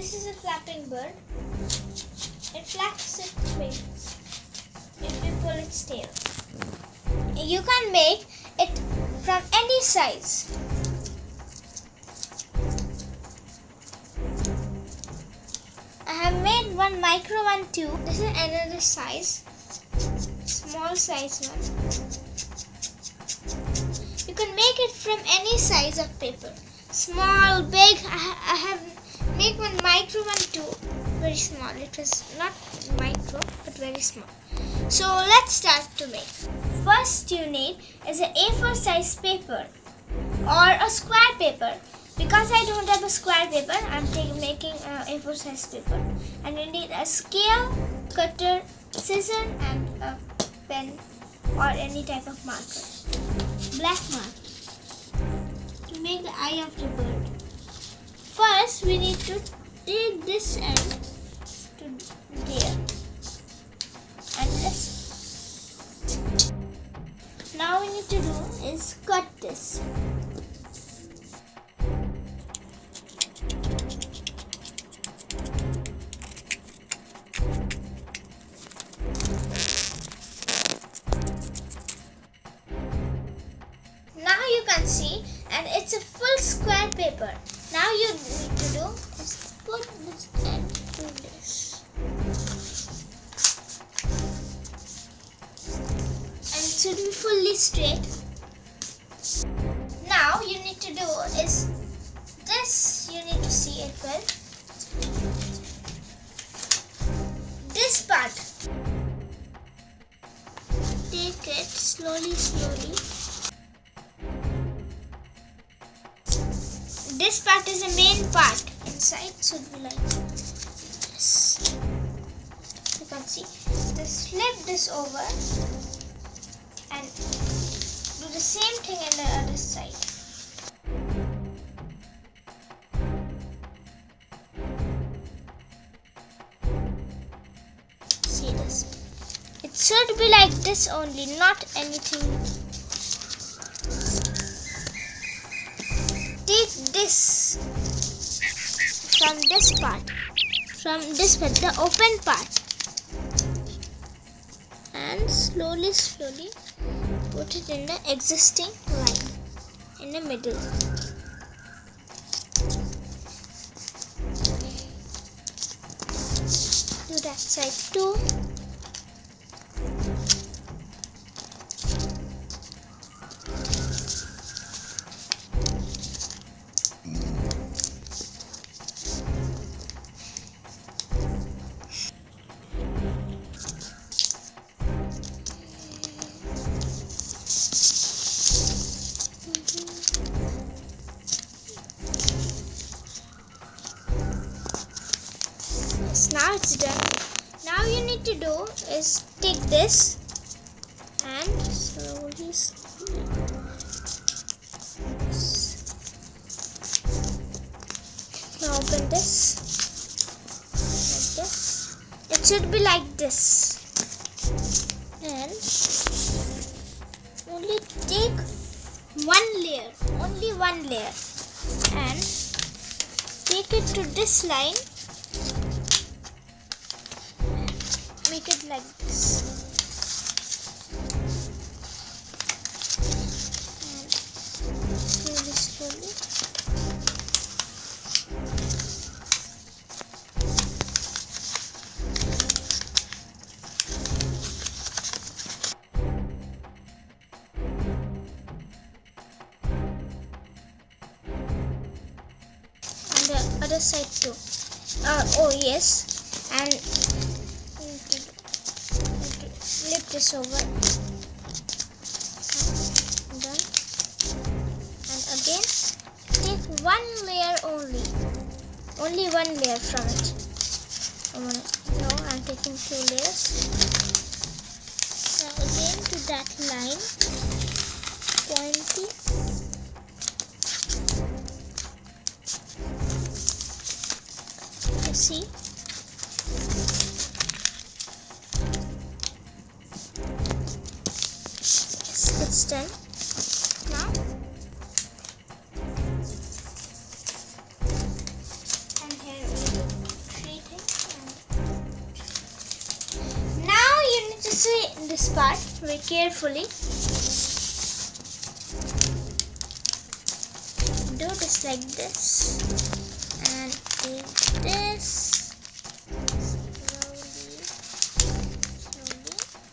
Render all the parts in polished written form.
This is a flapping bird. It flaps its wings if you pull its tail. You can make it from any size. I have made one micro one too. This is another size, small size one. You can make it from any size of paper, small, big. I have made one micro one too, very small. It was not micro but very small. So let's start to make. First you need is an A4 size paper or a square paper. Because I don't have a square paper, I'm making A4 size paper. And you need a scale, cutter, scissor and a pen or any type of marker. Black marker to make the eye of the bird. First we need to take this end to there and this. Now we need to do is cut this. You can see, and it's a full square paper. Now you need to do is put this end to this, and it should be fully straight. Now you need to do is this. You need to see it well. This part, take it slowly. This part is the main part. Inside should be like this. You can see. Just flip this over and do the same thing on the other side. See this? It should be like this only, not anything. Take this from this part, the open part, and slowly put it in the existing line in the middle. Do that side too. Now it's done. Now you need to do is take this and slowly now open this like this. It should be like this, and only take only one layer and take it to this line. Make it like this. And slowly. And the other side too. Oh yes. And flip this over. Done. And again, take one layer only. Only one layer from it. No, I'm taking 2 layers. Now again to that line, pointy. You see? It's done. Now, and here we go. this part very carefully. Do this like this and take this slowly.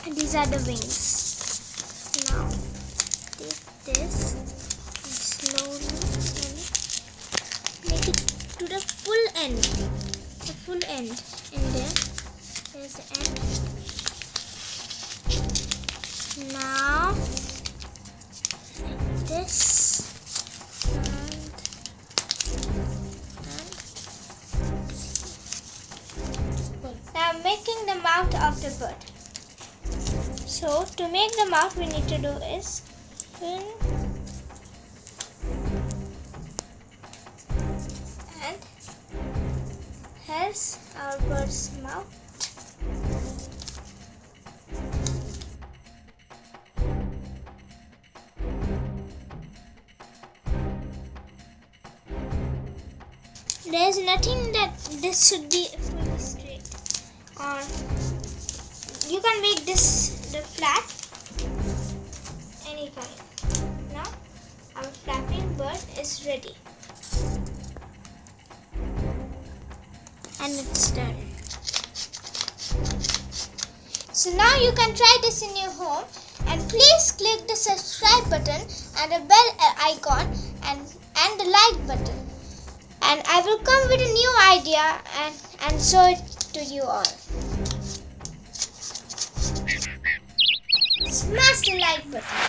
And these are the wings. Now take this and slowly and make it to the full end. The full end in there. There's the end. Now like this and now making the mouth of the bird. So to make the mouth, we need to do is fill and here's our bird's mouth. There is nothing that this should be fully straight, or you can make this the flat any kind. Now our flapping bird is ready and it's done. So now you can try this in your home, and please click the subscribe button and the bell icon and the like button, and I will come with a new idea and show it to you all. Smash the like button.